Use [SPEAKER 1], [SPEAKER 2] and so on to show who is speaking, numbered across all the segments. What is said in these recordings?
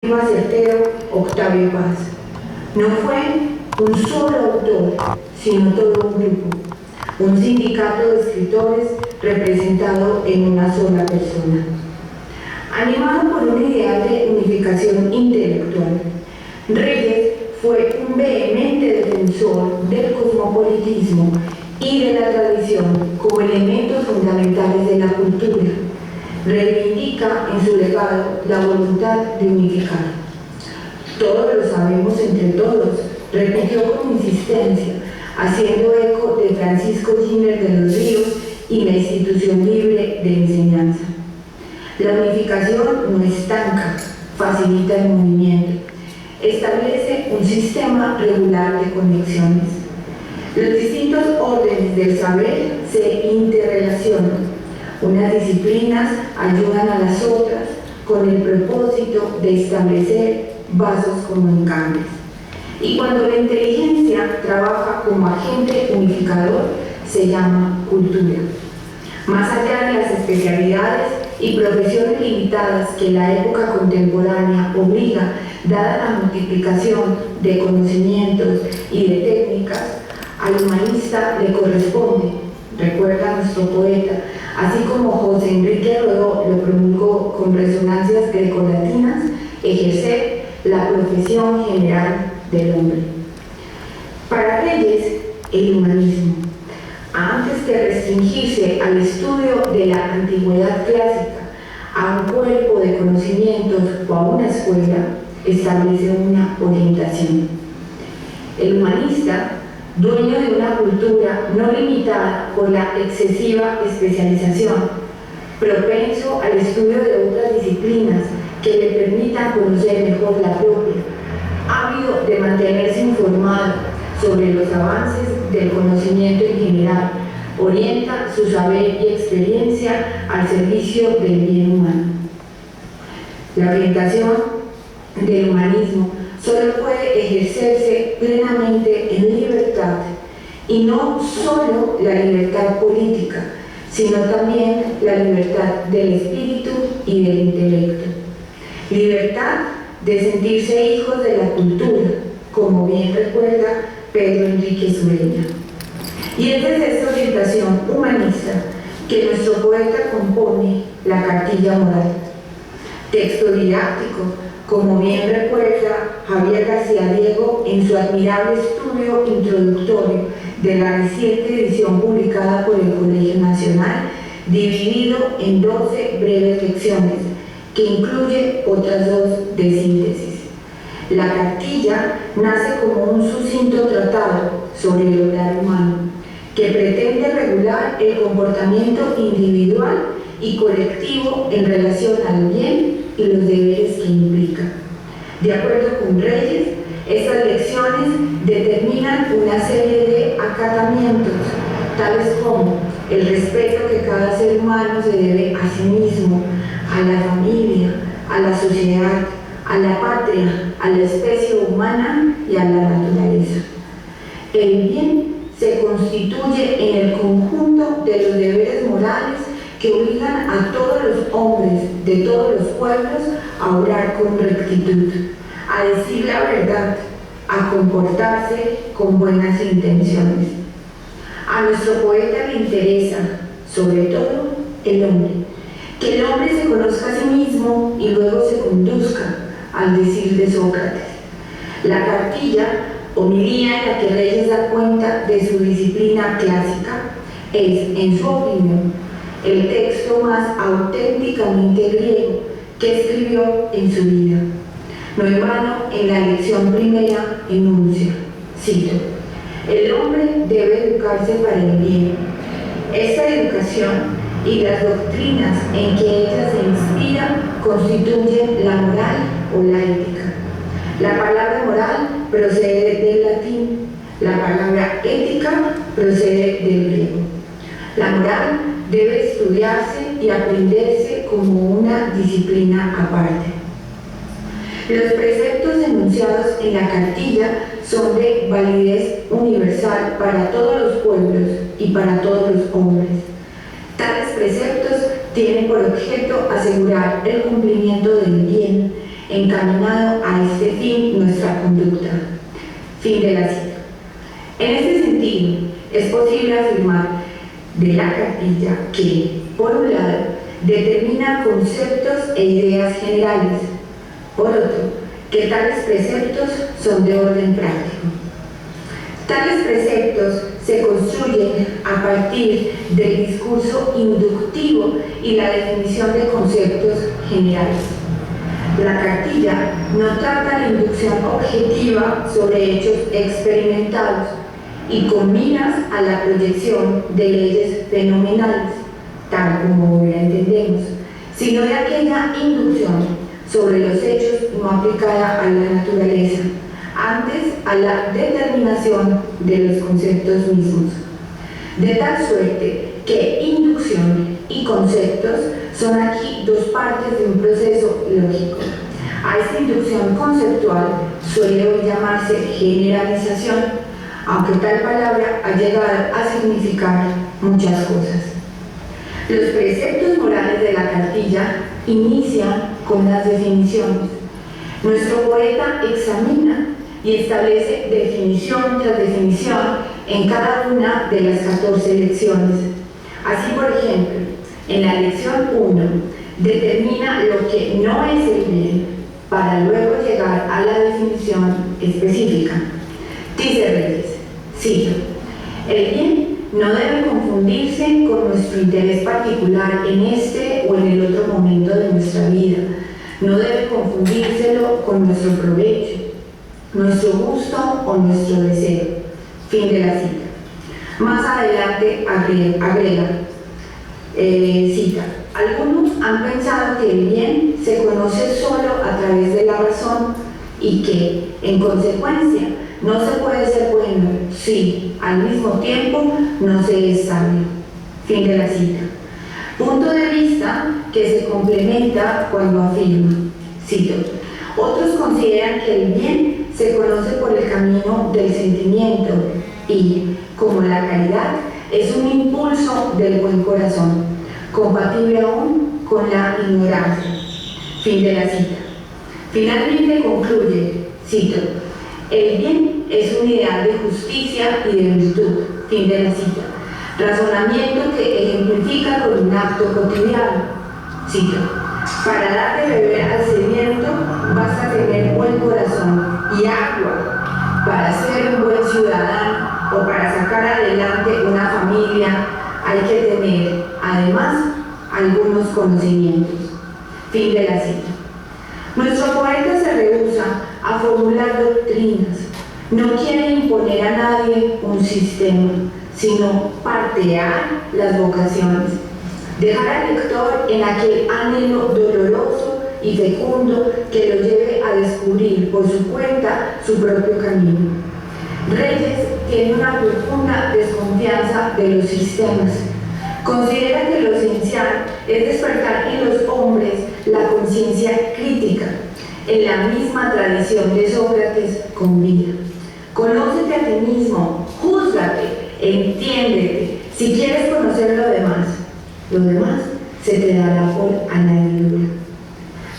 [SPEAKER 1] más certero, Octavio Paz. No fue un solo autor, sino todo un grupo, un sindicato de escritores representado en una sola persona. Animado por un ideal de unificación intelectual, Reyes fue un vehemente defensor del cosmopolitismo y de la tradición como elementos fundamentales de la cultura. Reivindica en su legado la voluntad de unificar. Todos lo sabemos entre todos, repitió con insistencia, haciendo eco de Francisco Giner de los Ríos y la institución libre de enseñanza. La unificación no estanca, facilita el movimiento, establece un sistema regular de conexiones. Los distintos órdenes del saber se interrelacionan. Unas disciplinas ayudan a las otras con el propósito de establecer vasos comunicables. Y cuando la inteligencia trabaja como agente unificador, se llama cultura. Más allá de las especialidades y profesiones limitadas que la época contemporánea obliga, dada la multiplicación de conocimientos y de técnicas, al humanista le corresponde, recuerda nuestro poeta, así como José Enrique Rodó lo promulgó con resonancias grecolatinas, ejercer la profesión general del hombre. Para Reyes, el humanismo, antes de restringirse al estudio de la antigüedad clásica, a un cuerpo de conocimientos o a una escuela, establece una orientación. El humanista, dueño de una cultura no limitada por la excesiva especialización, propenso al estudio de otras disciplinas que le permitan conocer mejor la propia, ávido de mantenerse informado sobre los avances del conocimiento en general, orienta su saber y experiencia al servicio del bien humano. La orientación del humanismo solo puede ejercerse plenamente en libertad, y no solo la libertad política, sino también la libertad del espíritu y del intelecto. Libertad de sentirse hijos de la cultura, como bien recuerda Pedro Enrique Sureña. Y es desde esta orientación humanista que nuestro poeta compone la Cartilla Moral. Texto didáctico, como bien recuerda Javier García Diego en su admirable estudio introductorio de la reciente edición publicada por el Colegio Nacional, dividido en 12 breves lecciones, que incluye otras 2 de síntesis. La cartilla nace como un sucinto tratado sobre el obrar humano, que pretende regular el comportamiento individual y colectivo en relación al bien y los deberes que implica. De acuerdo con Reyes, estas lecciones determinan una serie de acatamientos, tales como el respeto que cada ser humano se debe a sí mismo, a la familia, a la sociedad, a la patria, a la especie humana y a la naturaleza. El bien se constituye en el conjunto de los deberes morales que obligan a todos los hombres de todos los pueblos a obrar con rectitud, a decir la verdad, a comportarse con buenas intenciones. A nuestro poeta le interesa, sobre todo, el hombre, que el hombre se conozca a sí mismo y luego se conduzca al decir de Sócrates. La cartilla, homilía en la que Reyes da cuenta de su disciplina clásica, es, en su opinión, el texto más auténticamente griego que escribió en su vida. No en vano, en la lección primera enuncia, cito: el hombre debe educarse para el bien. Esta educación y las doctrinas en que ella se inspira constituyen la moral o la ética. La palabra moral procede del latín, la palabra ética procede del griego. La moral debe estudiarse y aprenderse como una disciplina aparte. Los preceptos enunciados en la cartilla son de validez universal para todos los pueblos y para todos los hombres. Tales preceptos tienen por objeto asegurar el cumplimiento del bien, encaminado a este fin nuestra conducta. Fin de la cita. En este sentido, es posible afirmar de la cartilla que, por un lado, determina conceptos e ideas generales, por otro, que tales preceptos son de orden práctico. Tales preceptos se construyen a partir del discurso inductivo y la definición de conceptos generales. La cartilla no trata la inducción objetiva sobre hechos experimentados y con miras a la proyección de leyes fenomenales, tal como la entendemos, sino de aquella inducción sobre los hechos no aplicada a la naturaleza, antes a la determinación de los conceptos mismos. De tal suerte que inducción y conceptos son aquí dos partes de un proceso lógico. A esta inducción conceptual suele hoy llamarse generalización, aunque tal palabra ha llegado a significar muchas cosas. Los preceptos morales de la cartilla inician con las definiciones. Nuestro poeta examina y establece definición tras definición en cada una de las 14 lecciones. Así, por ejemplo, en la lección 1 determina lo que no es el bien para luego llegar a la definición específica. Dice Reyes, cito, el bien no debe confundirse con nuestro interés particular en este o en el otro momento de nuestra vida. No debe confundírselo con nuestro provecho, nuestro gusto o nuestro deseo. Fin de la cita. Más adelante agrega, cita, algunos han pensado que el bien se conoce solo a través de la razón y que, en consecuencia, no se puede ser bueno si, al mismo tiempo, no se es sabio. Fin de la cita. Punto de vista que se complementa cuando afirma, cito, otros consideran que el bien se conoce por el camino del sentimiento y, como la caridad, es un impulso del buen corazón, compatible aún con la ignorancia. Fin de la cita. Finalmente concluye, cito, el bien es un ideal de justicia y de virtud. Fin de la cita. Razonamiento que ejemplifica con un acto cotidiano. Cito, para dar de beber al sediento basta tener buen corazón y agua. Para ser un buen ciudadano o para sacar adelante una familia hay que tener, además, algunos conocimientos. Fin de la cita. Nuestro poeta se rehúsa a formular doctrinas, no quiere imponer a nadie un sistema, sino partear las vocaciones, dejar al lector en aquel anhelo doloroso y fecundo que lo lleve a descubrir por su cuenta su propio camino. Reyes tiene una profunda desconfianza de los sistemas. Considera que lo esencial es despertar en los hombres la conciencia crítica, en la misma tradición de Sócrates con vida. Conócete a ti mismo, júzgate, entiéndete. Si quieres conocer lo demás se te dará por añadidura.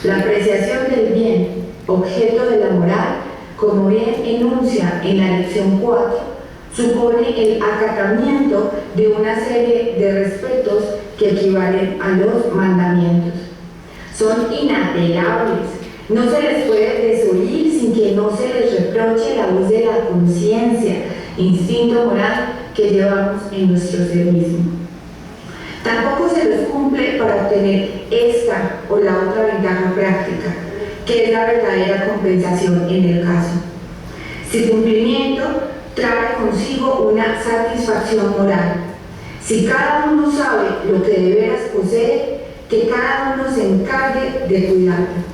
[SPEAKER 1] La apreciación del bien, objeto de la moral, como bien enuncia en la lección 4, supone el acatamiento de una serie de respetos que equivalen a los mandamientos. Son inapelables, no se les puede desoír sin que no se les reproche la voz de la conciencia, instinto moral que llevamos en nuestro ser mismo. Tampoco se los cumple para obtener esta o la otra ventaja práctica, que es la verdadera compensación en el caso. Si cumplimiento trae consigo una satisfacción moral. Si cada uno sabe lo que de veras posee, que cada uno se encargue de cuidarlo.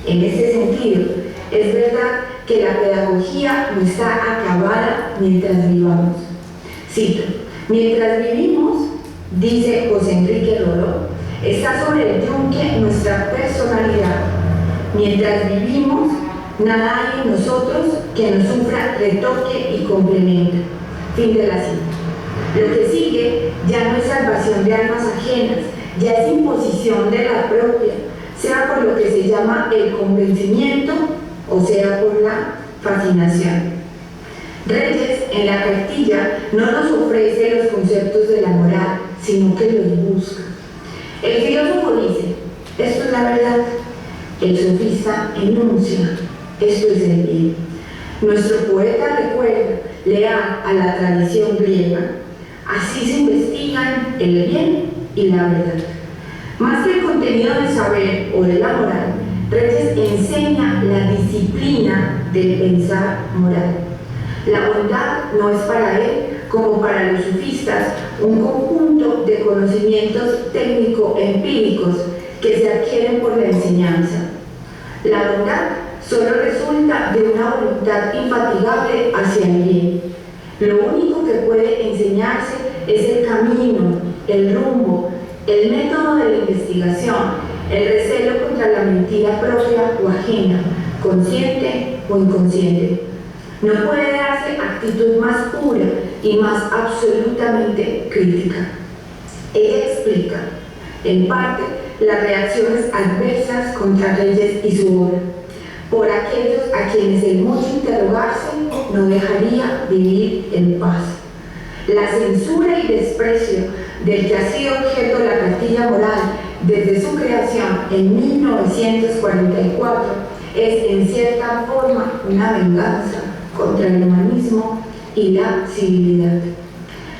[SPEAKER 1] En este sentido, es verdad que la pedagogía no está acabada mientras vivamos. Cito, mientras vivimos, dice José Enrique Rodó, está sobre el yunque nuestra personalidad. Mientras vivimos, nada hay en nosotros que nos sufra retoque y complemento. Fin de la cita. Lo que sigue ya no es salvación de almas ajenas, ya es imposición de la propia, sea por lo que se llama el convencimiento o sea por la fascinación. Reyes en la cartilla no nos ofrece los conceptos de la moral, sino que los busca. El filósofo dice, esto es la verdad. El sofista enuncia, esto es el bien. Nuestro poeta recuerda, leal a la tradición griega, así se investigan el bien y la verdad. Más que el contenido del saber o de la moral, Reyes enseña la disciplina del pensar moral. La bondad no es para él, como para los sofistas, un conjunto de conocimientos técnico-empíricos que se adquieren por la enseñanza. La bondad solo resulta de una voluntad infatigable hacia el bien. Lo único que puede enseñarse es el camino, el rumbo, el método de la investigación, el recelo contra la mentira propia o ajena, consciente o inconsciente. No puede darse actitud más pura y más absolutamente crítica. Ella explica, en parte, las reacciones adversas contra Reyes y su obra, por aquellos a quienes el mucho interrogarse no dejaría vivir en paz. La censura y desprecio del que ha sido objeto la cartilla moral desde su creación en 1944 es en cierta forma una venganza contra el humanismo y la civilidad.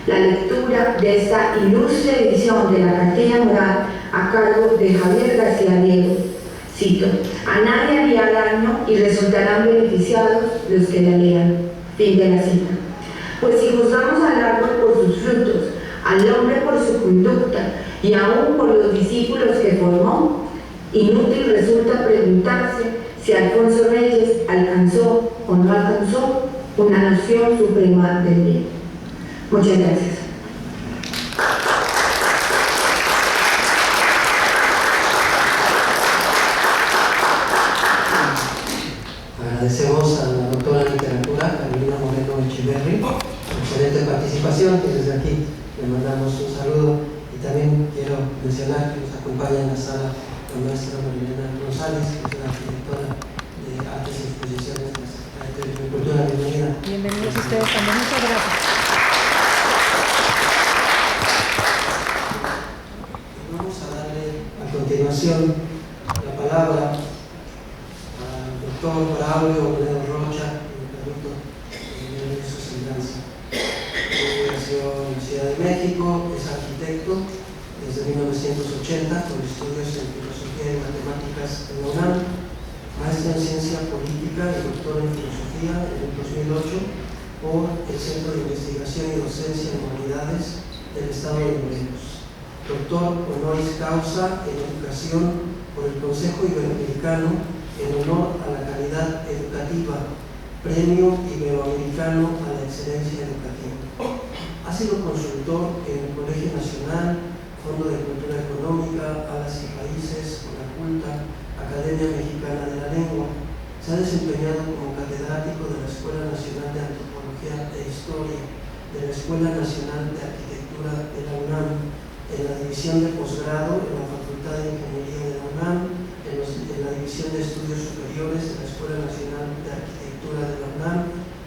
[SPEAKER 1] La lectura de esta ilustre edición de la cartilla moral a cargo de Javier García Diego, cito, a nadie haría daño y resultarán beneficiados los que la lean, fin de la cita. Pues si juzgamos al árbol por sus frutos, al hombre por su conducta y aún por los discípulos que formó, inútil resulta preguntarse si Alfonso Reyes alcanzó o no alcanzó una noción suprema del bien. Muchas gracias.
[SPEAKER 2] Agradecemos a la doctora en literatura, Carolina Moreno Echeverri, su excelente participación, y desde aquí le mandamos un saludo. Y también quiero mencionar que nos acompaña en la sala la maestra Marilena González, que es la directora de Artes y Exposiciones de la Secretaría de Cultura. Bienvenida.
[SPEAKER 3] Bienvenidos ustedes también, muchas gracias.
[SPEAKER 2] Vamos a darle a continuación la palabra al doctor Braulio Olmedo Rocha, en el Instituto de su semblanza. Nació en la Ciudad de México, es arquitecto desde 1980 con estudios en filosofía y matemáticas en la UNAM, maestro en ciencia política y doctor en filosofía en el 2008 por el Centro de Investigación y Docencia en Humanidades del Estado de Morelos. Doctor honoris causa en educación por el Consejo Iberoamericano en honor a la calidad educativa, Premio Iberoamericano a la Excelencia Educativa. Ha sido consultor en el Colegio Nacional, Fondo de Cultura Económica, Alas y Países, Culta, Academia Mexicana de la Lengua. Se ha desempeñado como catedrático de la Escuela Nacional de Antropología e Historia, de la Escuela Nacional de Arquitectura de la UNAM, en la división de posgrado en la Facultad de Ingeniería de la UNAM, en la división de estudios superiores de la Escuela Nacional de Arquitectura de la UNAM,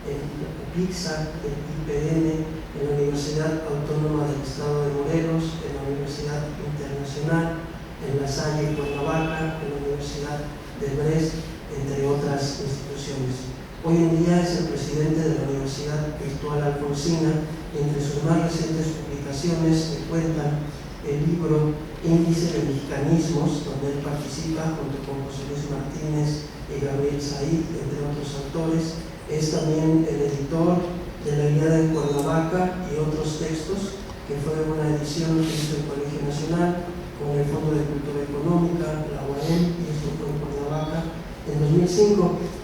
[SPEAKER 2] en la PIXA, en IPN, en la Universidad Autónoma del Estado de Morelos, en la Universidad Internacional, en La Salle Cuernavaca, en la Universidad de Brest, entre otras instituciones. Hoy en día es el presidente de la Universidad Virtual Alfonsina y entre sus más recientes publicaciones se cuentan el libro Índice de Mexicanismos, donde él participa junto con José Luis Martínez y Gabriel Said, entre otros autores. Es también el editor de La Guía de Cuernavaca y otros textos, que fue una edición que hizo el Colegio Nacional con el Fondo de Cultura Económica, la UAM, y esto fue en Cuernavaca en 2005.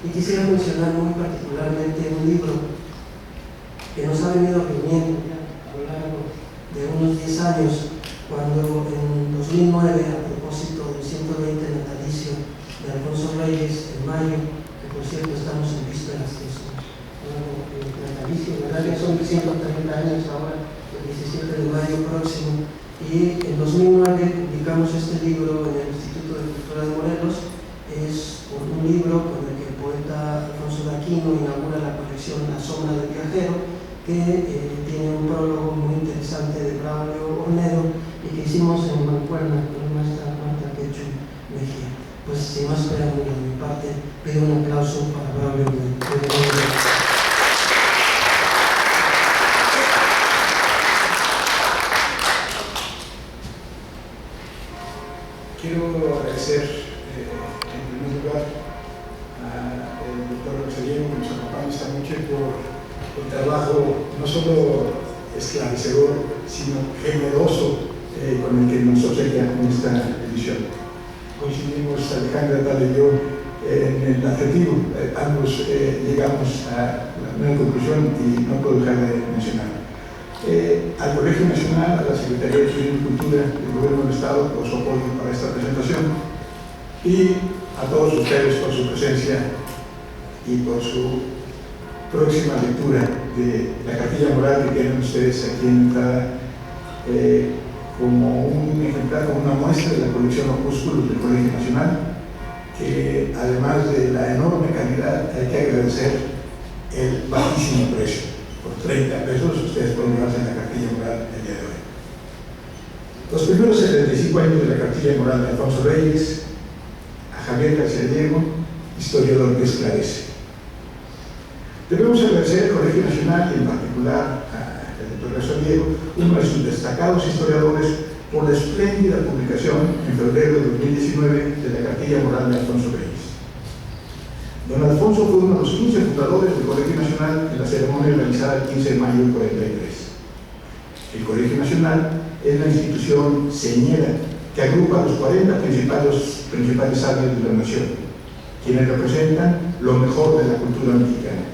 [SPEAKER 2] Y quisiera mencionar muy particularmente un libro que nos ha venido reuniendo a lo largo de unos 10 años, cuando en 2009, a propósito del 120 natalicio de Alfonso Reyes, en mayo, que por cierto estamos en vísperas de su natalicio, ¿verdad? Que son 130 años ahora, el 17 de mayo próximo, y en 2009 publicamos este libro en el Instituto de Cultura de Morelos. Es un libro con el que el poeta Alfonso de Aquino inaugura la colección La Sombra del Viajero, que tiene un prólogo muy interesante de Braulio Ornedo y que hicimos en mancuerna con la maestra Marta Quechu Mejía. Pues sin más preámbulo de mi parte, pido un aplauso para Braulio Ornedo.
[SPEAKER 4] Quiero agradecer en primer lugar al doctor Roxellino que nos acompaña esta noche por el trabajo no solo esclarecedor, sino generoso con el que nos obsequia en esta edición. Coincidimos Alejandra Tal y yo en el adjetivo, ambos llegamos a la misma conclusión y no puedo dejar de mencionar. Al Colegio Nacional, a la Secretaría de Turismo y Cultura del Gobierno del Estado por su apoyo para esta presentación y a todos ustedes por su presencia y por su próxima lectura de la cartilla moral que tienen ustedes aquí en entrada como un ejemplar, como una muestra de la colección Opúsculos del Colegio Nacional, que además de la enorme calidad hay que agradecer el bajísimo precio. Por 30 pesos ustedes pueden llevarse en la cartilla moral el día de hoy. Los primeros 75 años de la cartilla moral de Alfonso Reyes, a Javier García Diego, historiador que esclarece. Debemos agradecer al Colegio Nacional y en particular al doctor García Diego, uno de sus destacados historiadores, por la espléndida publicación en febrero de 2019 de la cartilla moral de Alfonso Reyes. Don Alfonso fue uno de los 15 fundadores del Colegio Nacional en la ceremonia realizada el 15 de mayo del 43. El Colegio Nacional es la institución señera que agrupa a los 40 principales sabios de la nación, quienes representan lo mejor de la cultura mexicana.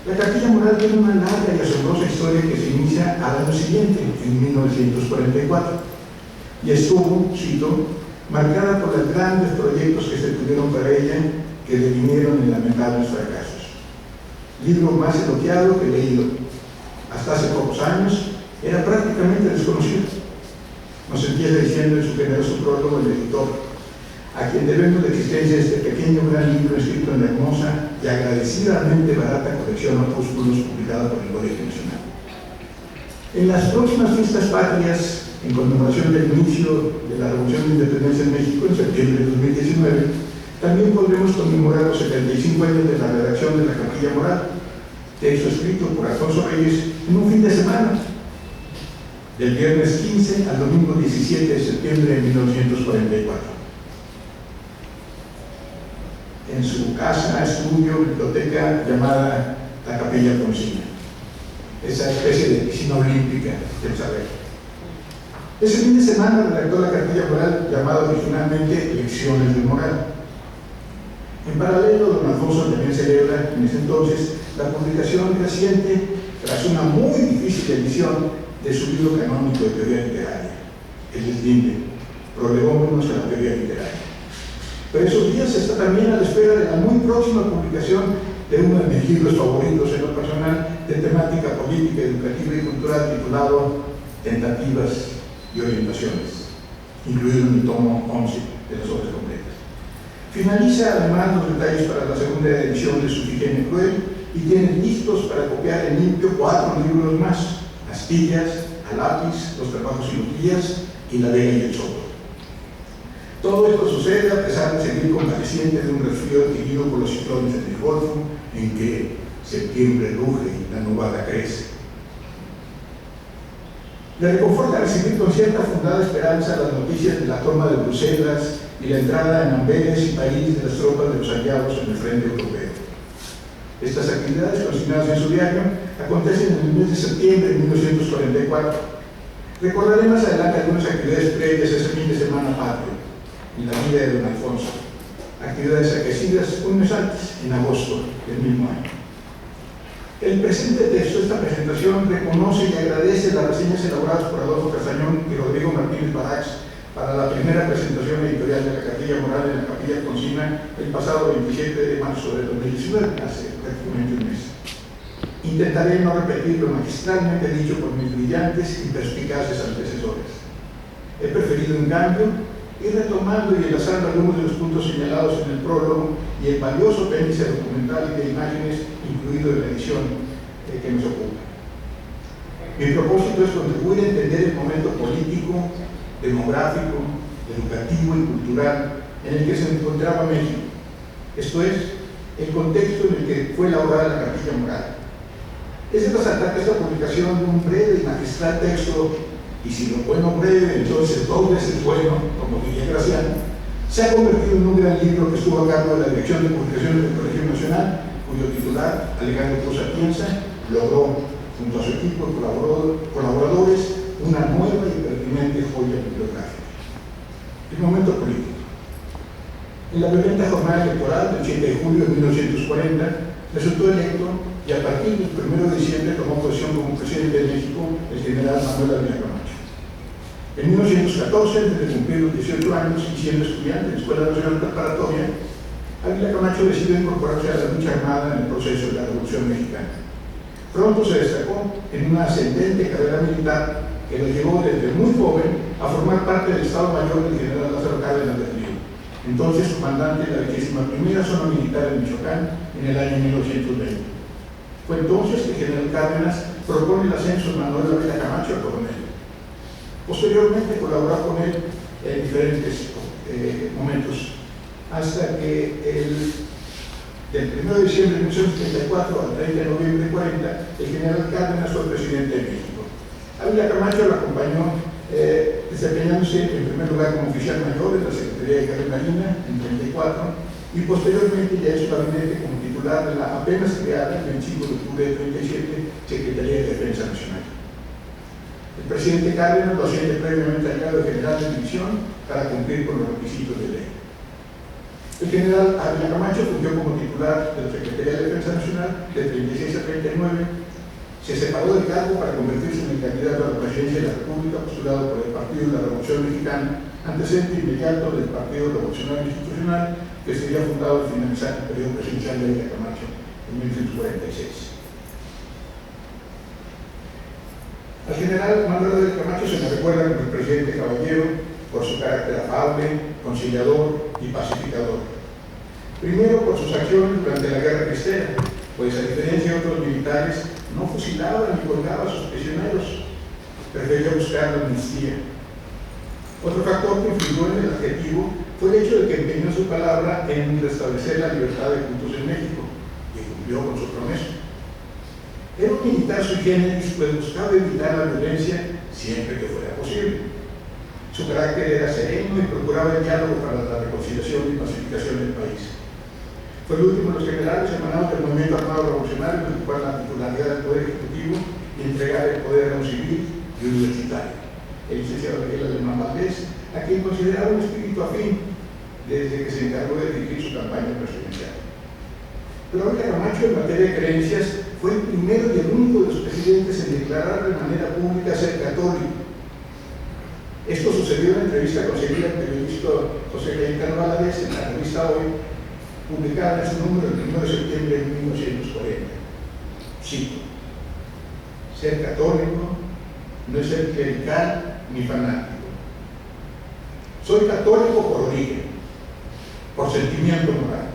[SPEAKER 4] La cartilla moral tiene una larga y asombrosa historia que se inicia al año siguiente, en 1944, y estuvo, cito, marcada por los grandes proyectos que se tuvieron para ella, que devinieron en lamentables fracasos. Libro más elogiado que leído. Hasta hace pocos años era prácticamente desconocido. Nos empieza diciendo en su generoso prólogo el editor, a quien debemos la existencia de este pequeño gran libro escrito en la hermosa y agradecidamente barata colección Opúsculos publicada por el Colegio Nacional. En las próximas fiestas patrias, en conmemoración del inicio de la Revolución de Independencia en México en septiembre de 2019, también podremos conmemorar los 75 años de la redacción de la cartilla moral, texto escrito por Alfonso Reyes en un fin de semana, del viernes 15 al domingo 17 de septiembre de 1944. En su casa, estudio, biblioteca llamada la Capilla Alfonsina, esa especie de piscina olímpica del saber. Ese fin de semana redactó la cartilla moral llamada originalmente Lecciones de Moral. En paralelo, don Alfonso también celebra en ese entonces la publicación reciente, tras una muy difícil edición, de su libro canónico de teoría literaria, el deslinde, prolegómenos a la teoría literaria. Pero esos días está también a la espera de la muy próxima publicación de uno de mis libros favoritos en lo personal, de temática política, educativa y cultural, titulado Tentativas y Orientaciones, incluido en el tomo 11 de las obras completas. Finaliza además los detalles para la segunda edición de Su Higiene Cruel y tiene listos para copiar en limpio 4 libros más: Astillas, a lápiz, Los trabajos y los días y La Vega y el Soto. Todo esto sucede a pesar de seguir convaleciente de un resfrío adquirido por los ciclones del Golfo, en que septiembre ruge y la nubada crece. Le reconforta recibir con cierta fundada esperanza las noticias de la toma de Bruselas y la entrada en Amberes y París de las tropas de los aliados en el frente europeo. Estas actividades, consignadas en su diario, acontecen en el mes de septiembre de 1944. Recordaré más adelante algunas actividades previas a ese fin de semana patrio en la vida de don Alfonso, actividades aquecidas un mes antes, en agosto del mismo año. El presente texto de esta presentación reconoce y agradece las reseñas elaboradas por Adolfo Castañón y Rodrigo Martínez Barax para la primera presentación editorial de la cartilla moral en la Capilla Alfonsina el pasado 27 de marzo de 2019, hace prácticamente un mes. Intentaré no repetir lo magistralmente dicho por mis brillantes y perspicaces antecesores. He preferido, en cambio, ir retomando y enlazando algunos de los puntos señalados en el prólogo y el valioso apéndice documental y de imágenes incluido en la edición que nos ocupa. Mi propósito es contribuir a entender el momento político, demográfico, educativo y cultural en el que se encontraba México, esto es, el contexto en el que fue elaborada la Capilla Moral. Es de resaltar que esta publicación de un breve y magistral texto, y si lo bueno breve, entonces 2 veces bueno, como diría Graciano, se ha convertido en un gran libro que estuvo a cargo de la Dirección de Publicaciones del Colegio Nacional, cuyo titular, Alejandro Cruz Atienza, logró, junto a su equipo de colaboradores, una nueva y pertinente joya bibliográfica. El momento político. En la violenta jornada electoral del 7 de julio de 1940, resultó electo y a partir del 1 de diciembre tomó posesión como presidente de México el general Manuel Ávila Camacho. En 1914, antes de cumplir los 18 años y siendo estudiante de la Escuela Nacional Preparatoria, Ávila Camacho decidió incorporarse a la lucha armada en el proceso de la Revolución Mexicana. Pronto se destacó en una ascendente carrera militar que lo llevó desde muy joven a formar parte del Estado Mayor del general Lázaro Cárdenas del Río, entonces comandante de la 21ª Zona Militar en Michoacán en el año 1920. Fue entonces que el general Cárdenas propone el ascenso de Manuel Ávila Camacho a coronel. Posteriormente colaboró con él en diferentes momentos, hasta que del 1 de diciembre de 1934 al 30 de noviembre de 40, el general Cárdenas fue presidente de México. Ávila Camacho lo acompañó desempeñándose en primer lugar como oficial mayor de la Secretaría de Guerra y Marina en 34 y posteriormente ya en su gabinete como titular de la apenas creada el 25 de octubre de 37 Secretaría de Defensa Nacional. El presidente Cárdenas lo asciende previamente al grado de general de división para cumplir con los requisitos de ley. El general Ávila Camacho fungió como titular de la Secretaría de Defensa Nacional de 36 a 39. Se separó del cargo para convertirse en el candidato a la presidencia de la República postulado por el Partido de la Revolución Mexicana, antecedente inmediato del Partido Revolucionario Institucional, que sería fundado al finalizar el periodo presidencial de Ávila Camacho en 1946. Al general Manuel Ávila Camacho se le recuerda como el presidente caballero por su carácter afable, conciliador y pacificador. Primero por sus acciones durante la Guerra Cristera, pues a diferencia de otros militares, no fusilaba ni colgaba a sus prisioneros, prefería buscar la amnistía. Otro factor que influyó en el adjetivo fue el hecho de que empeñó su palabra en restablecer la libertad de cultos en México, y cumplió con su promesa. Era un militar sui generis, pues buscaba evitar la violencia siempre que fuera posible. Su carácter era sereno y procuraba el diálogo para la reconciliación y pacificación del país. Fue el último de los generales emanados del movimiento armado revolucionario en ocupar la titularidad del Poder Ejecutivo y entregar el poder a un civil y universitario, el licenciado Miguel Alemán Valdés, a quien consideraba un espíritu afín desde que se encargó de dirigir su campaña presidencial. Pero Ávila Camacho, en materia de creencias, fue el primero y el único de los presidentes en declarar de manera pública ser católico. Esto sucedió en la entrevista concedida al periodista José Cayetano Valadez en la revista Hoy, publicada en su número el 1 de septiembre de 1940. Cito: ser católico no es ser clerical ni fanático. Soy católico por origen, por sentimiento moral.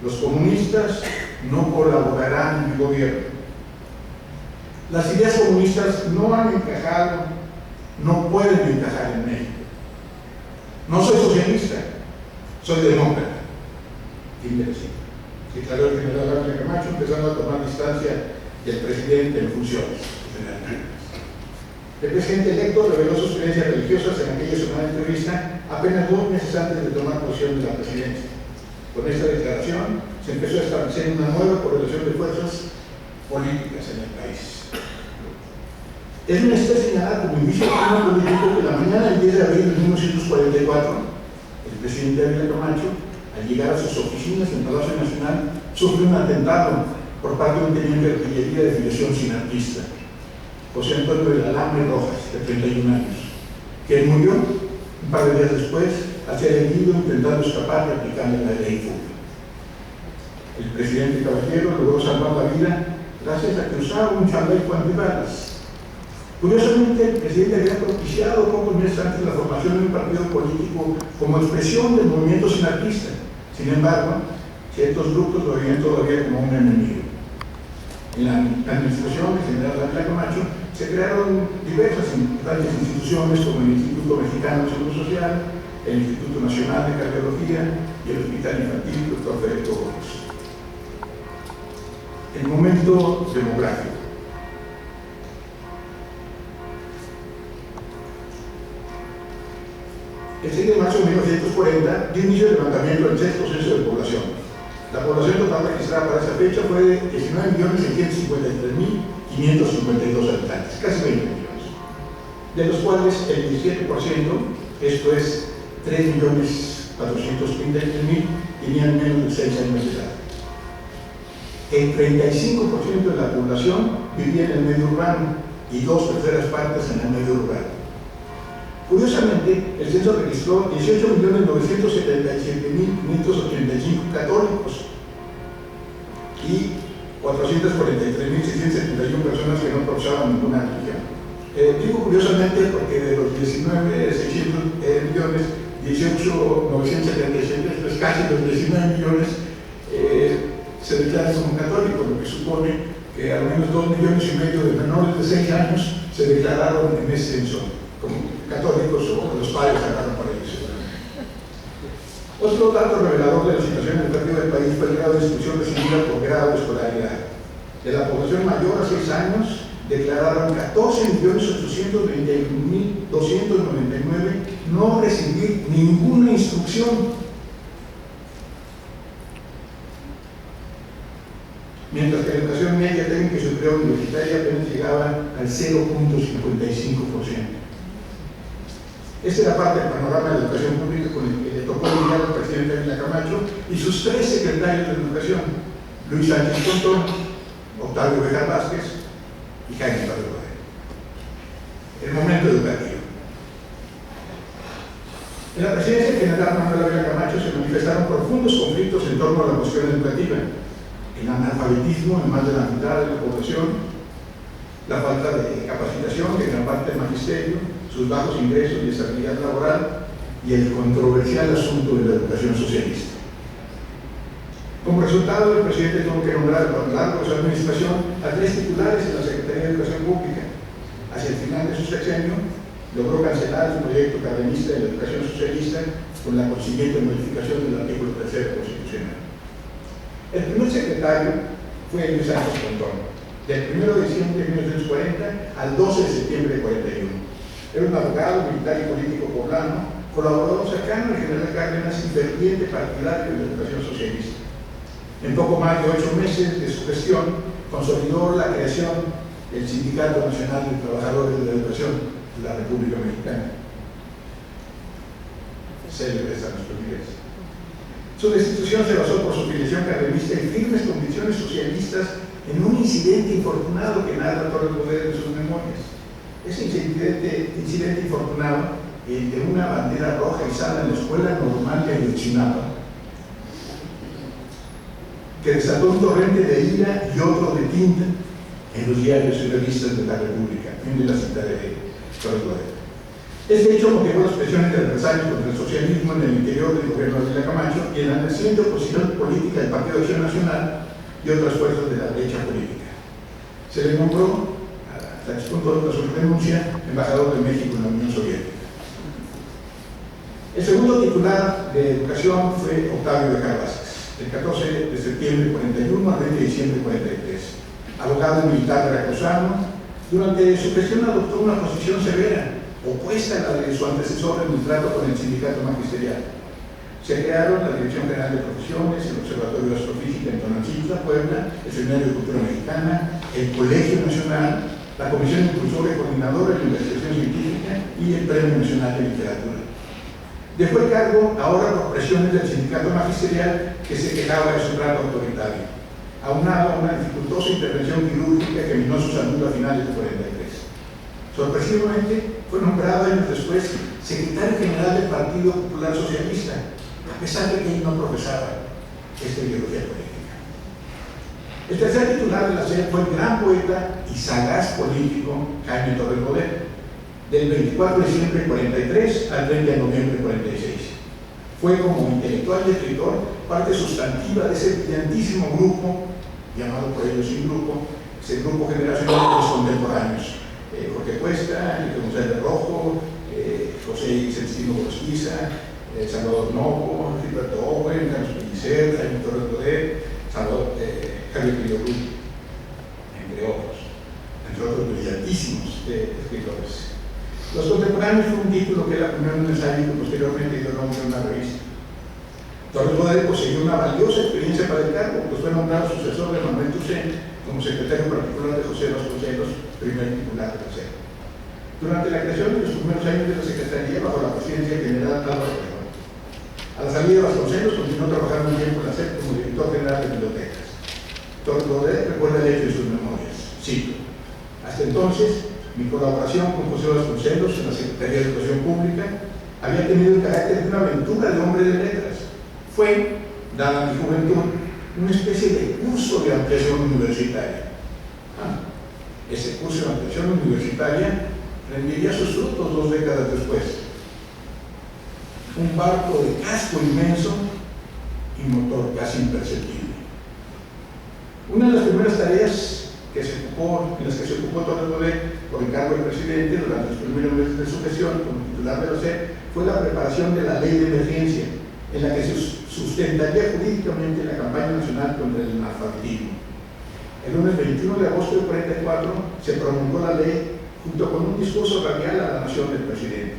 [SPEAKER 4] Los comunistas no colaborarán en mi gobierno. Las ideas comunistas no han encajado, no pueden encajar en México. No soy socialista, soy demócrata. Declaró el general Ávila Camacho, empezando a tomar distancia del presidente en funciones. El presidente electo reveló sus creencias religiosas en aquella semana de entrevista apenas 2 meses antes de tomar posesión de la presidencia. Con esta declaración se empezó a establecer una nueva correlación de fuerzas políticas en el país. Es menester señalar como inicio del clima político que la mañana del 10 de abril de 1944, el presidente Ávila Camacho, al llegar a sus oficinas en Palacio Nacional, sufrió un atentado por parte de un teniente de artillería de filiación sinarquista, José Antonio de Alambre Rojas, de 31 años, que murió un par de días después al ser herido intentando escapar y aplicando la ley fuga. El presidente Caballero logró salvar la vida gracias a que usaba un chaleco antibalas. Curiosamente, el presidente había propiciado pocos meses antes la formación de un partido político como expresión del movimiento sinarquista. Sin embargo, ciertos grupos lo veían todavía como un enemigo. En la administración del general Ávila Camacho se crearon diversas importantes instituciones como el Instituto Mexicano de Seguro Social, el Instituto Nacional de Cardiología y el Hospital Infantil Dr. Federico Gómez. El momento demográfico. El 6 de marzo de 1940 dio inicio al levantamiento del sexto censo de población. La población total registrada para esa fecha fue de 19.653.552 habitantes, casi 20 millones, de los cuales el 17%, esto es 3.433.000, tenían menos de 6 años de edad. El 35% de la población vivía en el medio urbano y 2/3 partes en el medio rural. Curiosamente, el censo registró 18.977.585 católicos y 443.671 personas que no profesaban ninguna religión. Digo curiosamente porque de los 19.600 millones, 18.977, pues casi los 19 millones se declaran como católicos, lo que supone que al menos 2,5 millones de menores de 6 años se declararon en ese censo como católicos o los padres sacaron para ellos. Otro dato revelador de la situación educativa del país fue el grado de instrucción recibida por grado de escolaridad. De la población mayor a 6 años, declararon 14.821.299 no recibir ninguna instrucción, mientras que la educación media, técnica y superior universitaria apenas llegaba al 0.55%. Esta era parte del panorama de la educación pública con el que le tocó lidiar al presidente Ávila Camacho y sus 3 secretarios de educación, Luis Sánchez Pontón, Octavio Béjar Vázquez y Jaime Padrón. El momento educativo. En la presidencia general Manuel Ávila Camacho se manifestaron profundos conflictos en torno a la cuestión educativa, el analfabetismo en más de la mitad de la población, la falta de capacitación de gran parte del magisterio, sus bajos ingresos y estabilidad laboral y el controversial asunto de la educación socialista. Como resultado, el presidente tuvo que nombrar a lo largo de su administración a 3 titulares en la Secretaría de Educación Pública. Hacia el final de su sexenio, logró cancelar el proyecto cardenista de la educación socialista con la consiguiente modificación del artículo 3 constitucional. El primer secretario fue Luis Sánchez Pontón, del 1 de diciembre de 1940 al 12 de septiembre de 41. Era un abogado, militar y político poblano, colaborador cercano al general Cárdenas y ferviente partidario de la educación socialista. En poco más de 8 meses de su gestión, consolidó la creación del Sindicato Nacional de Trabajadores de la Educación de la República Mexicana. Célebre a nuestros días. Su destitución se basó por su filiación cardenista y firmes convicciones socialistas en un incidente infortunado que narra Torres Bodet en sus memorias. Ese incidente infortunado, el de una bandera roja izada en la Escuela Normal de Ayotzinapa, que desató un torrente de ira y otro de tinta en los diarios y revistas de la República, en la cita de Torres Bodet. Este hecho motivó las presiones de adversarios contra el socialismo en el interior del gobierno de Ávila Camacho y en la naciente oposición política del Partido de Acción Nacional y otras fuerzas de la derecha política. Se le nombró, hasta el punto de su renuncia, embajador de México en la Unión Soviética. El segundo titular de educación fue Octavio Béjar Vázquez, del 14 de septiembre de 41 al 20 de diciembre de 43. Abogado militar veracruzano, durante su gestión adoptó una posición severa, opuesta a la de su antecesor en el trato con el sindicato magisterial. Se crearon la Dirección General de Profesiones, el Observatorio de Astrofísica en Tonantzintla, Puebla, el Seminario de Cultura Mexicana, el Colegio Nacional, la Comisión Impulsora y Coordinadora de Investigación Científica y el Premio Nacional de Literatura. Dejó el cargo ahora por presiones del sindicato magisterial que se quejaba de su trato autoritario, aunado a una dificultosa intervención quirúrgica que minó su salud a finales de 43. Sorpresivamente, fue nombrado años después secretario general del Partido Popular Socialista, a pesar de que él no profesaba esta ideología política. El tercer titular de la SED fue el gran poeta y sagaz político Jaime Torres Bodet, del 24 de diciembre de 43 al 30 de noviembre de 46. Fue como intelectual y escritor parte sustantiva de ese brillantísimo grupo, llamado por ellos sin grupo, ese grupo generacional de los contemporáneos. Jorge Cuesta, Enrique González Rojo, José Celestino Borosquiza, Salvador Novo, Gilberto Owen, Carlos Pellicer, Jaime Torres Bodet, Javier Villarruel, entre otros brillantísimos escritores. Los contemporáneos fue un título que era primero un ensayo y posteriormente dio nombre a una revista. Torres Bodet poseyó una valiosa experiencia para el cargo, pues fue nombrado sucesor de Manuel Toussaint como secretario particular de José Vasconcelos, primer titular de la SED. Durante la creación de los primeros años de la Secretaría, bajo la presidencia general Álvaro Obregón. A la salida de Vasconcelos continuó trabajando un tiempo en la SED como director general de bibliotecas. Torres Bodet recuerda el hecho de sus memorias. Cito: hasta entonces, mi colaboración con José Vasconcelos en la Secretaría de Educación Pública había tenido el carácter de una aventura de hombre de letras. Fue, dada mi juventud, una especie de curso de ampliación universitaria. Ese curso de ampliación universitaria rendiría sus frutos 2 décadas después. Un barco de casco inmenso y motor casi imperceptible. Una de las primeras tareas en las que se ocupó Torres Bodet por encargo del presidente durante los primeros meses de su gestión como titular de la SED fue la preparación de la ley de emergencia, en la que se sustentaría jurídicamente la campaña nacional contra el analfabetismo. El lunes 21 de agosto de 44 se promulgó la ley junto con un discurso radial a la nación del presidente.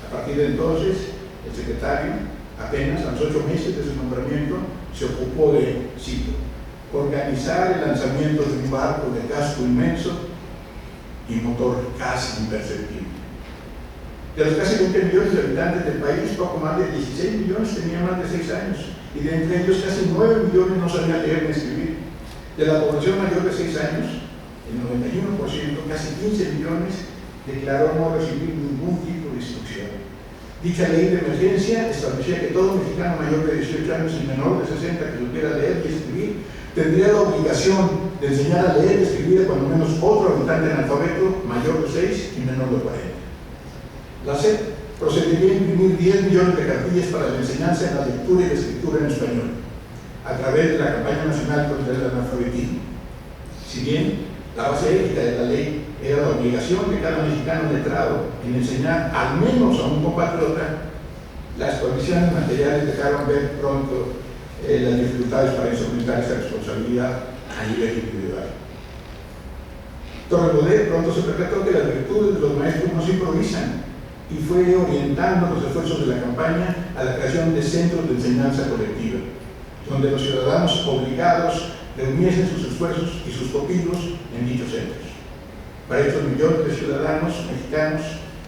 [SPEAKER 4] A partir de entonces, el secretario, apenas a los 8 meses de su nombramiento, se ocupó de, cito, organizar el lanzamiento de un barco de casco inmenso y motor casi imperceptible. De los casi 20 millones de habitantes del país, poco más de 16 millones tenían más de 6 años, y de entre ellos casi 9 millones no sabían leer ni escribir. De la población mayor de 6 años, el 91%, casi 15 millones, declaró no recibir ningún tipo de instrucción. Dicha ley de emergencia establecía que todo mexicano mayor de 18 años y menor de 60 que supiera leer y escribir tendría la obligación de enseñar a leer y escribir a cuando menos otro habitante analfabeto mayor de 6 y menor de 40. La SED procedería a imprimir 10 millones de cartillas para la enseñanza en la lectura y la escritura en español, a través de la campaña nacional contra el analfabetismo. Si bien la base ética de la ley era la obligación de cada mexicano letrado en enseñar al menos a un compatriota, las condiciones materiales dejaron ver pronto las dificultades para instrumentar esa responsabilidad a nivel individual. Torres Bodet pronto se percató que las virtudes de los maestros no se improvisan y fue orientando los esfuerzos de la campaña a la creación de centros de enseñanza colectiva, donde los ciudadanos obligados reuniesen sus esfuerzos y sus pupilos en dichos centros. Para estos millones de ciudadanos mexicanos,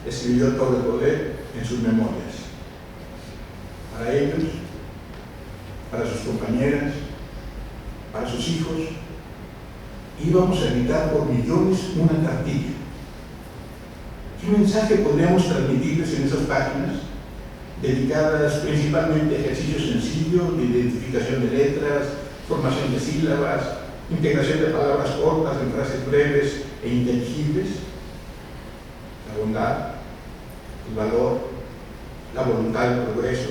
[SPEAKER 4] escribió Torres Bodet en sus memorias. Para ellos, para sus compañeras, para sus hijos, íbamos a editar por millones una cartilla. ¿Qué mensaje podríamos transmitirles en esas páginas, dedicadas principalmente a ejercicios sencillos de identificación de letras, formación de sílabas, integración de palabras cortas en frases breves e inteligibles? La bondad, el valor, la voluntad del progreso,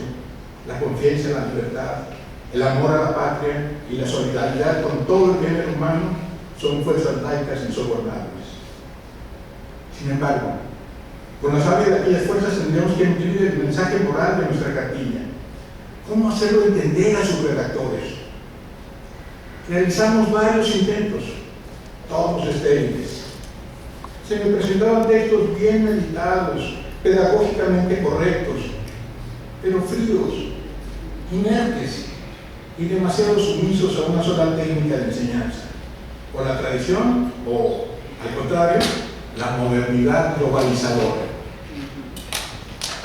[SPEAKER 4] la confianza en la libertad, el amor a la patria y la solidaridad con todo el género humano son fuerzas laicas insobornables. Sin embargo, con la savia de aquellas fuerzas tendríamos que nutrir el mensaje moral de nuestra cartilla. ¿Cómo hacerlo entender a sus redactores? Realizamos varios intentos, todos estériles. Se me presentaban textos bien editados, pedagógicamente correctos, pero fríos, inertes y demasiado sumisos a una sola técnica de enseñanza, o la tradición, o, al contrario, la modernidad globalizadora.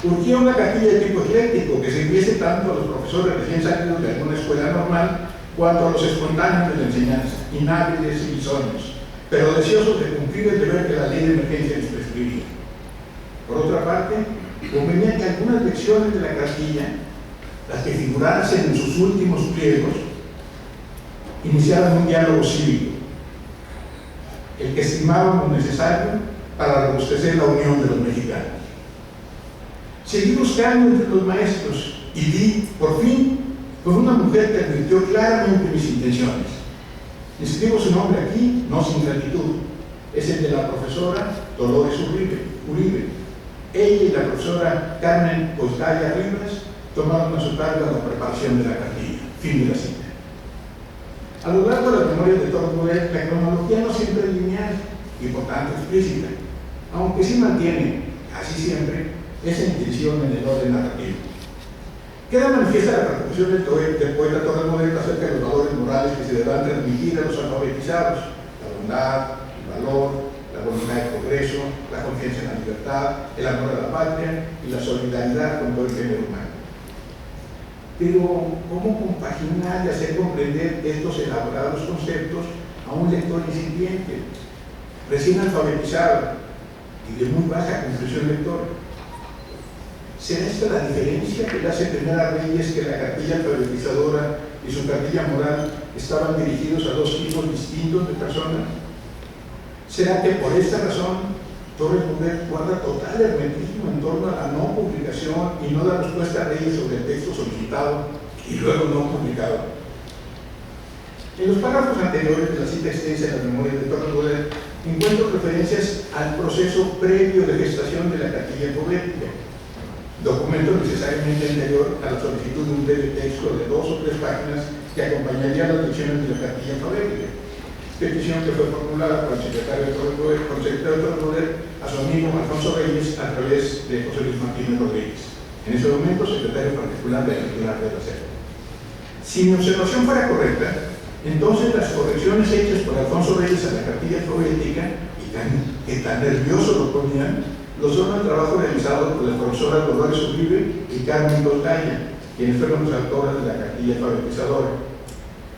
[SPEAKER 4] Urgía una cartilla de tipo ecléctico que sirviese tanto a los profesores recién salidos de alguna escuela normal cuanto a los espontáneos de la enseñanza, inhábiles y bisoños, pero deseosos de cumplir el deber que la ley de emergencia les prescribía. Por otra parte, convenía que algunas lecciones de la cartilla, las que figurasen en sus últimos pliegos, iniciaron un diálogo cívico, el que estimábamos necesario para robustecer la unión de los mexicanos. Seguí buscando entre los maestros y di, por fin, con una mujer que advirtió claramente mis intenciones. Escribo su nombre aquí, no sin gratitud. Es el de la profesora Dolores Uribe. Ella y la profesora Carmen Osgaya Rivas tomaron a su cargo la preparación de la cartilla. Fin de la cita. A lo largo de las memorias de Torres Bodet, la cronología no siempre es lineal y por tanto explícita, aunque sí mantiene, casi siempre, esa intención en el orden narrativo. Queda manifiesta la preocupación del poeta Torres Bodet acerca de los valores morales que se deberán transmitir a los alfabetizados: la bondad, el valor, la voluntad de progreso, la confianza en la libertad, el amor a la patria y la solidaridad con todo el género humano. Pero, ¿cómo compaginar y hacer comprender estos elaborados conceptos a un lector incipiente, recién alfabetizado y de muy baja comprensión lectora? ¿Será esta la diferencia que le hace temer a Reyes que la cartilla alfabetizadora y su cartilla moral estaban dirigidos a dos tipos distintos de personas? ¿Será que por esta razón Torres Bodet guarda total hermetismo en torno a la no publicación y no da respuesta a Reyes sobre el texto solicitado y luego no publicado? En los párrafos anteriores de la cita extensa de las memorias de Torres Bodet encuentro referencias al proceso previo de gestación de la cartilla alfabética, documento necesariamente anterior a la solicitud de un breve texto de 2 o 3 páginas que acompañaría las lecciones de la cartilla alfabética, petición que fue formulada por el secretario de Torres Bodet a su amigo Alfonso Reyes a través de José Luis Martínez Rodríguez, en ese momento secretario particular de la titular de la SEP. Si mi observación fuera correcta, entonces las correcciones hechas por Alfonso Reyes a la cartilla alfabética, y que tan nervioso lo ponían, los son el trabajo realizado por las profesoras Dolores Uribe y Carmen Osgaya, quienes fueron las autoras de la cartilla alfabetizadora,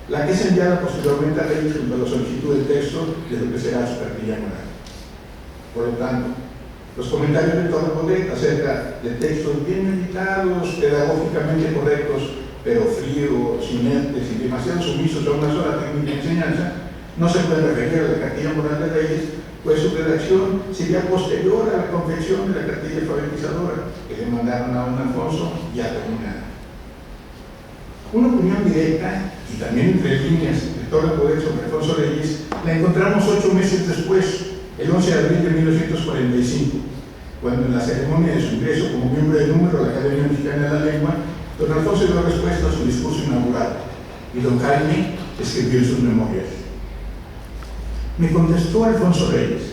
[SPEAKER 4] la que es enviada posteriormente a Reyes junto a la solicitud del texto de lo que será su cartilla moral. Por lo tanto, los comentarios de Torres Bodet acerca de textos bien meditados, pedagógicamente correctos, pero fríos, inertes y demasiado sumisos a una sola técnica de enseñanza, no se puede referir a la cartilla moral de Reyes, pues su redacción sería posterior a la confección de la cartilla alfabetizadora que le mandaron a don Alfonso ya terminada. Una opinión directa y también entre líneas de Torres Bodet sobre Alfonso Reyes la encontramos 8 meses después, el 11 de abril de 1945, cuando en la ceremonia de su ingreso como miembro del número de la Academia Mexicana de la Lengua, don Alfonso dio respuesta a su discurso inaugural y don Jaime escribió en sus memorias. Me contestó Alfonso Reyes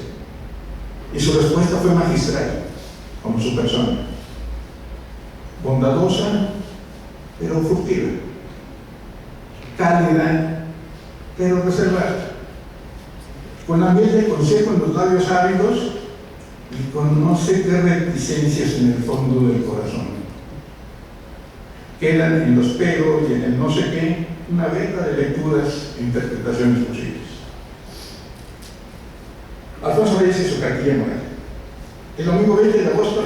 [SPEAKER 4] y su respuesta fue magistral, como su persona, bondadosa pero furtiva, cálida pero reservada, con la miel de consejo en los labios ávidos y con no sé qué reticencias en el fondo del corazón. Quedan en los pero y en el no sé qué una venta de lecturas e interpretaciones posibles. Alfonso Reyes y su cartilla moral. El domingo 20 de agosto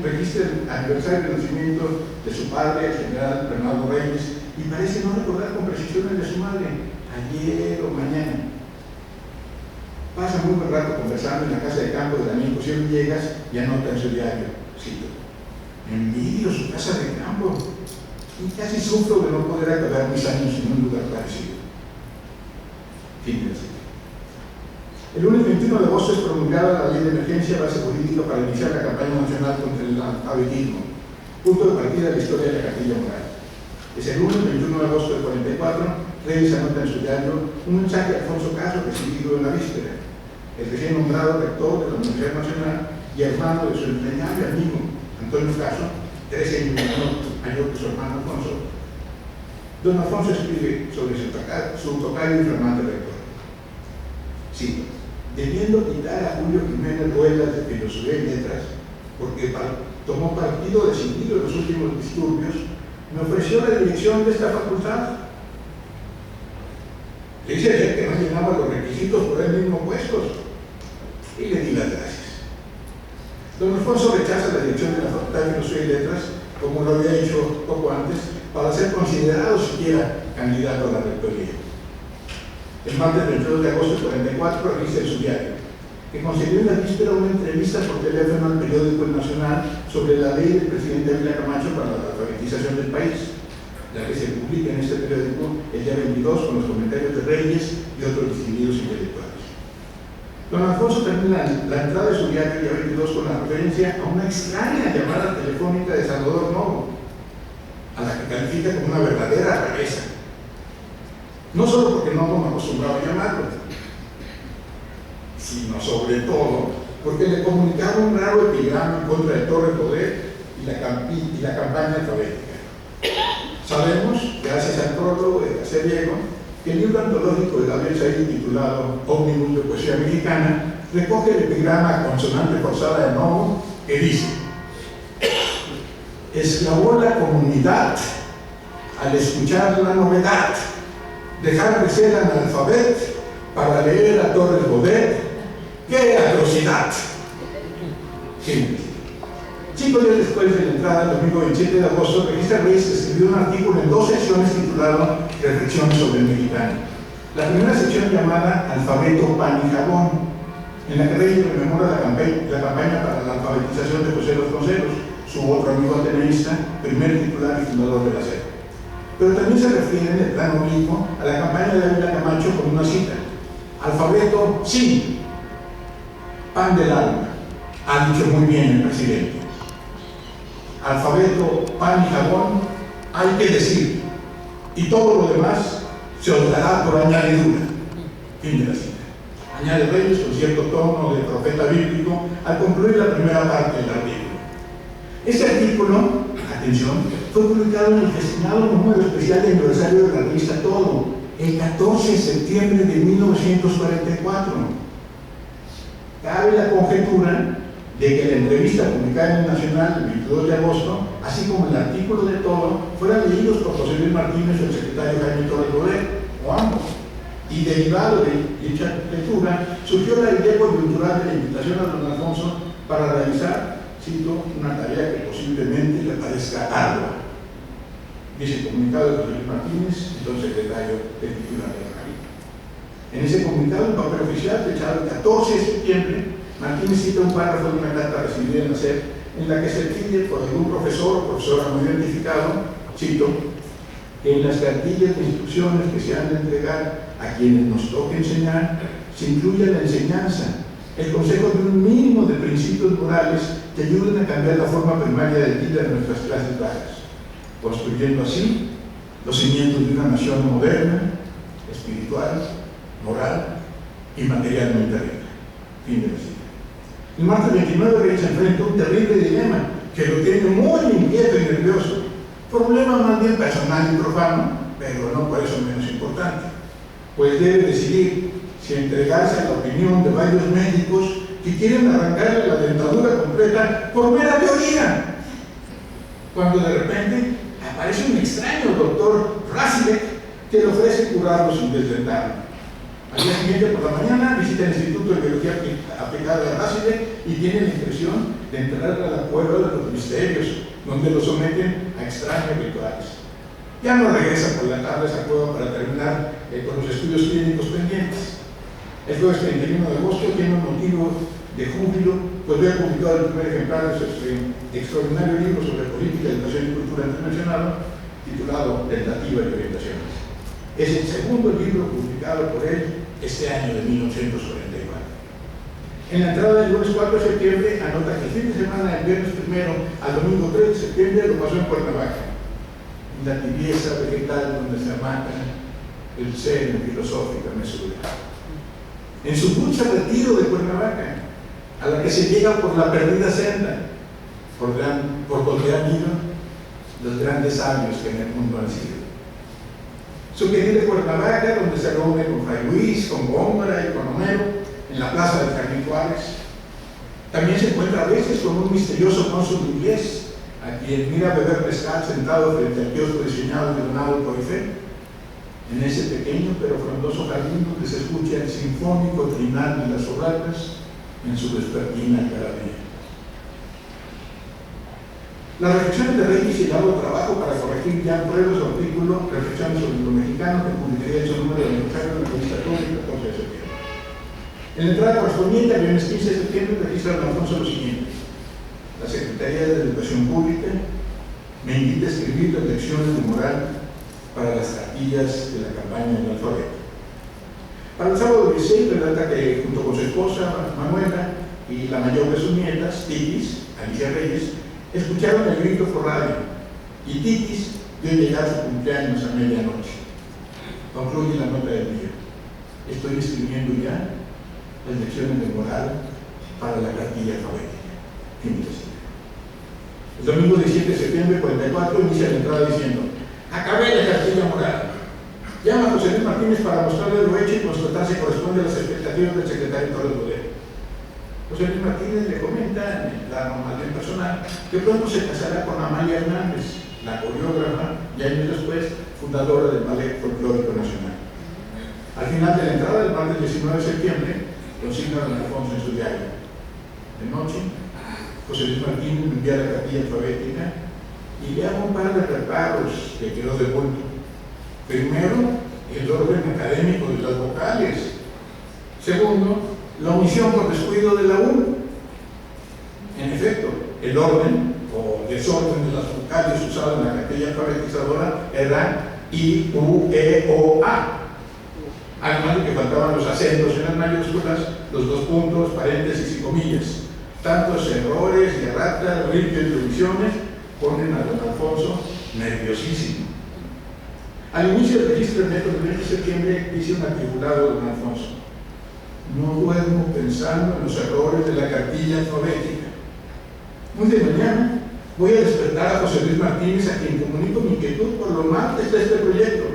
[SPEAKER 4] registra el aniversario del nacimiento de su padre, el general Bernardo Reyes, y parece no recordar con precisión el de su madre, ayer o mañana. Pasa muy buen rato conversando en la casa de campo de Daniel José Villegas y anota en su diario, cito: envidio su casa de campo y casi sufro de no poder acabar mis años en un lugar parecido. Fin de la cita. El lunes 21 de agosto es promulgada la Ley de Emergencia Base Jurídica para iniciar la campaña nacional contra el alfabetismo, punto de partida de la historia de la cartilla moral. Ese lunes 21 de agosto del 44, Reyes anota en su diario un mensaje de Alfonso Caso recibido en la víspera, el recién nombrado rector de la Universidad Nacional y hermano de su entrañable amigo Antonio Caso, 13 años mayor que su hermano Alfonso. Don Alfonso escribe sobre su tocayo y flamante rector. Sí, debiendo quitar a Julio Jiménez Ruelas de Filosofía y Letras, porque tomó partido decidido en los últimos disturbios, me ofreció la dirección de esta facultad. Le hice ayer que no llenaba los requisitos por él mismo puestos y le di las gracias. Don Alfonso rechaza la dirección de la Facultad de Filosofía y Letras, como lo había hecho poco antes, para ser considerado siquiera candidato a la rectoría. El martes 22 de agosto del 44 revista en su diario, que concedió en la víspera una entrevista por teléfono al periódico El Nacional sobre la ley del presidente Ávila Camacho para la alfabetización del país, la que se publica en este periódico el día 22 con los comentarios de Reyes y otros distinguidos intelectuales. Don Alfonso termina la entrada de su diario el día 22 con la referencia a una extraña llamada telefónica de Salvador Novo, a la que califica como una verdadera rareza. No solo porque Novo no acostumbraba a llamarlo, sino sobre todo porque le comunicaba un raro epigrama en contra de Torres Bodet y la campaña alfabética. Sabemos, gracias al prólogo de García Diego, que el libro antológico de Gabriel Said titulado Ómnibus de Poesía Mexicana recoge el epigrama consonante forzada de Novo que dice: esclavó la comunidad al escuchar la novedad, dejar de ser analfabet para leer a Torres Bodet. ¡Qué atrocidad! Sí. 5 días después de la entrada, el domingo 27 de agosto, Revista Reyes escribió un artículo en 2 secciones titulado Reflexiones sobre el mexicano. La primera sección llamada Alfabeto, Pan y Jabón, en la que Reyes rememora la campaña para la alfabetización de José Vasconcelos, su otro amigo ateneísta, primer titular y fundador de la SEP. Pero también se refiere en el plano oblicuo a la campaña de Ávila Camacho con una cita: alfabeto, sí, pan del alma, ha dicho muy bien el presidente. Alfabeto, pan y jabón, hay que decir, y todo lo demás se os dará por añadidura. Fin de la cita. Añade Reyes con cierto tono de profeta bíblico al concluir la primera parte del artículo. Este artículo, atención, fue publicado en el destinado número especial de aniversario de la revista Todo, el 14 de septiembre de 1944. Cabe la conjetura de que la entrevista publicada en el Nacional el 22 de agosto, así como el artículo de Todo, fueran leídos por José Luis Martínez o el secretario Jaime Torres Bodet, o ambos. Y derivado de dicha lectura, surgió la idea coyuntural de la invitación a don Alfonso para realizar, cito, una tarea que posiblemente le parezca ardua. Dice el comunicado de José Luis Martínez, entonces secretario del titular de la revista. En ese comunicado, un papel oficial fechado el 14 de septiembre, Martínez cita un párrafo de una carta recibida en la SEP en la que se pide por algún profesor o profesora no identificado, cito, que en las cartillas de instrucciones que se han de entregar a quienes nos toque enseñar, se incluya la enseñanza, el consejo de un mínimo de principios morales que ayuden a cambiar la forma primaria de vida de nuestras clases bajas, construyendo así los cimientos de una nación moderna, espiritual, moral y materialmente rica. Fin de la cita. El martes 29 Reyes se enfrenta a un terrible dilema que lo tiene muy inquieto y nervioso. Problema más bien personal y profano, pero no por eso menos importante. Pues debe decidir si entregarse a la opinión de varios médicos que quieren arrancarle la dentadura completa por mera teoría. Cuando de repente aparece un extraño doctor Rasilek que le ofrece curarlo sin desdentarlo. Al día siguiente por la mañana visita el Instituto de Biología Aplicada de Rasilek y tiene la impresión de entrar a la cueva de los misterios, donde lo someten a extraños rituales. Ya no regresa por la tarde a esa cueva para terminar con los estudios clínicos pendientes. El jueves 31 de agosto tiene un motivo de júbilo, pues había publicado el primer ejemplar de su extraordinario libro sobre política, educación y cultura internacional, titulado Tentativa y Orientaciones. Es el segundo libro publicado por él este año de 1944. En la entrada del lunes 4 de septiembre anota que el fin de semana del viernes 1 al domingo 3 de septiembre lo pasó en Cuernavaca, en la tibieza vegetal donde se amata el seno filosófica mesura. En su dulce retiro de Cuernavaca, a la que se llega por la perdida senda, por donde han ido los grandes sabios que en el mundo han sido. Su querida Cuernavaca, donde se reúne con Fray Luis, con Góngora y con Homero, en la plaza del Jardín Juárez. También se encuentra a veces con un misterioso cónsul inglés, a quien mira beber mezcal sentado frente al kiosco diseñado y donado por Eiffel, en ese pequeño pero frondoso jardín donde se escucha el sinfónico trinar de las sobratas en su vespertina carabina. Las reflexiones de Reyes y el arduo trabajo para corregir ya pruebas su artículo Reflexiones sobre lo mexicano, que publicaría en su número de aniversario de la revista Todo, En la entrada correspondiente al viernes 15 de septiembre registra don Alfonso lo siguiente: la Secretaría de Educación Pública me invita a escribir las lecciones de moral para las cartillas de la campaña del alfabeto. Para el sábado 16 relata que junto con su esposa Manuela y la mayor de sus nietas, Titis, Alicia Reyes, escucharon el grito por radio y Titis vio llegar su cumpleaños a medianoche. Concluye la nota del día: estoy escribiendo ya las lecciones de moral para la cartilla alfabética. Fin de cita. El domingo 17 de septiembre 44 inicia la entrada diciendo: acabé la cartilla moral. Llama a José Luis Martínez para mostrarle lo hecho y constatar si corresponde a las expectativas del secretario Torres Bodet. José Luis Martínez le comenta en el plano más bien personal que pronto se casará con Amalia Hernández, la coreógrafa y años después fundadora del Ballet Folclórico Nacional. Al final de la entrada, del martes 19 de septiembre, consigna don Alfonso en su diario: de noche, José Luis Martínez me envía la cartilla alfabética y le hago un par de reparos que quedó de bulto. Primero, el orden académico de las vocales. Segundo, la omisión por descuido de la U. En efecto, el orden o desorden de las vocales usado en la cartilla alfabetizadora era I, U, E, O, A. Además de que faltaban los acentos en las mayúsculas, los dos puntos, paréntesis y comillas. Tantos errores y erratas, limpias y omisiones ponen a don Alfonso nerviosísimo. Al inicio del registro del método del 20 de septiembre dice un atribulado don Alfonso: no duermo pensando en los errores de la cartilla alfabética. Muy de mañana voy a despertar a José Luis Martínez, a quien comunico mi inquietud por lo mal que está este proyecto.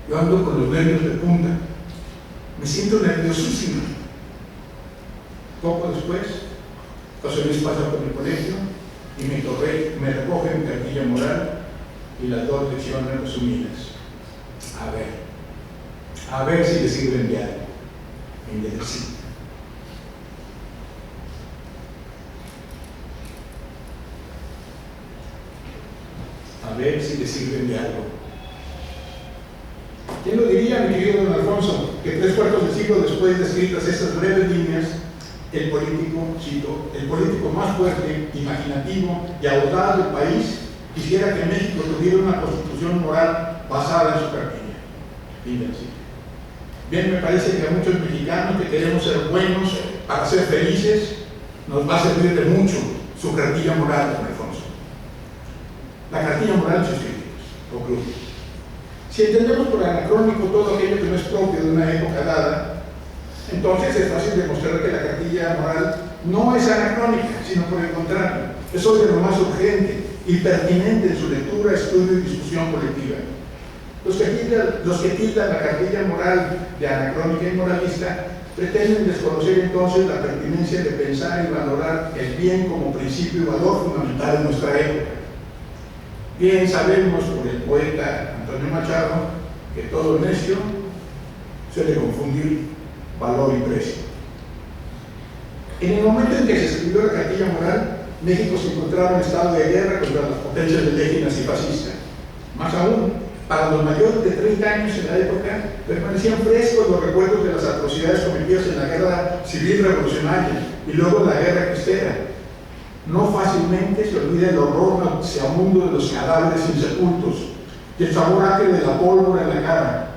[SPEAKER 4] Yo ando con los nervios de punta. Me siento nerviosísimo. Poco después, José Luis pasa por el colegio y me recoge mi cartilla moral y las dos lecciones resumidas. A ver si le sirven de algo. Sí. A ver si le sirven de algo. ¿Quién lo diría, mi querido don Alfonso, que 3/4 de siglo después de escritas estas breves líneas, el político, cito, el político más fuerte, imaginativo y audaz del país quisiera que México tuviera una constitución moral basada en su cartilla? Fin de la cita. Bien, me parece que a muchos mexicanos que queremos ser buenos para ser felices, nos va a servir de mucho su cartilla moral, don Alfonso. La cartilla moral de sus críticos. Concluye: si entendemos por anacrónico todo aquello que no es propio de una época dada, entonces es fácil demostrar que la cartilla moral no es anacrónica, sino por el contrario, es hoy de lo más urgente y pertinente en su lectura, estudio y discusión colectiva. Los que tildan la cartilla moral de anacrónica y moralista pretenden desconocer entonces la pertinencia de pensar y valorar el bien como principio y valor fundamental de nuestra época. Bien sabemos por el poeta Antonio Machado que todo necio suele confundir valor y precio. En el momento en que se escribió la cartilla moral, México se encontraba en estado de guerra contra las potencias del eje nazifascista. Más aún, para los mayores de 30 años en la época, permanecían frescos los recuerdos de las atrocidades cometidas en la guerra civil revolucionaria y luego en la guerra cristera. No fácilmente se olvida el horror nauseabundo de los cadáveres insepultos y el sabor acre de la pólvora en la cara,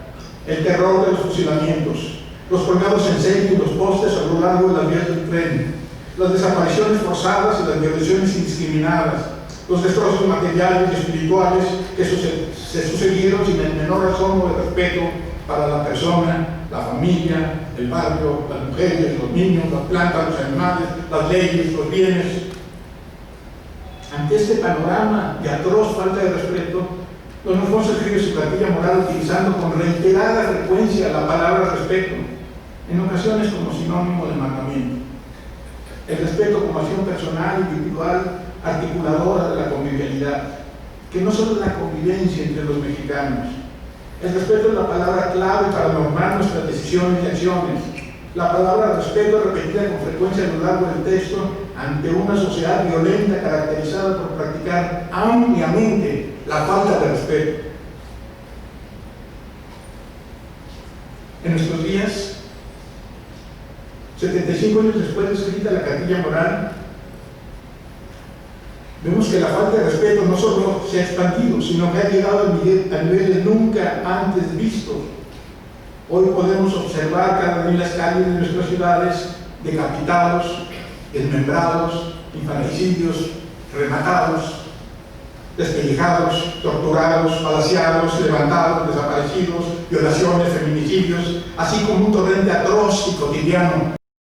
[SPEAKER 4] el terror de los fusilamientos, los colgados en serie y los postes a lo largo de las vías del tren, las desapariciones forzadas y las violaciones indiscriminadas, los destrozos materiales y espirituales que se sucedieron sin el menor asomo de respeto para la persona, la familia, el barrio, las mujeres, los niños, las plantas, los animales, las leyes, los bienes. Ante este panorama de atroz falta de respeto, don Alfonso escribe su cartilla moral utilizando con reiterada frecuencia la palabra respeto, en ocasiones como sinónimo de mandamiento. El respeto como acción personal, individual, articuladora de la convivialidad, que no solo es la convivencia entre los mexicanos. El respeto es la palabra clave para normar nuestras decisiones y acciones. La palabra respeto es repetida con frecuencia a lo largo del texto ante una sociedad violenta caracterizada por practicar ampliamente la falta de respeto. En nuestros días, 75 años después de escrita la cartilla moral, vemos que la falta de respeto no solo se ha expandido, sino que ha llegado a niveles nunca antes vistos. Hoy podemos observar cada día en las calles de nuestras ciudades decapitados, desmembrados, infanticidios, rematados, despellejados, torturados, balaceados, levantados, desaparecidos, violaciones, feminicidios, así como un torrente atroz y cotidiano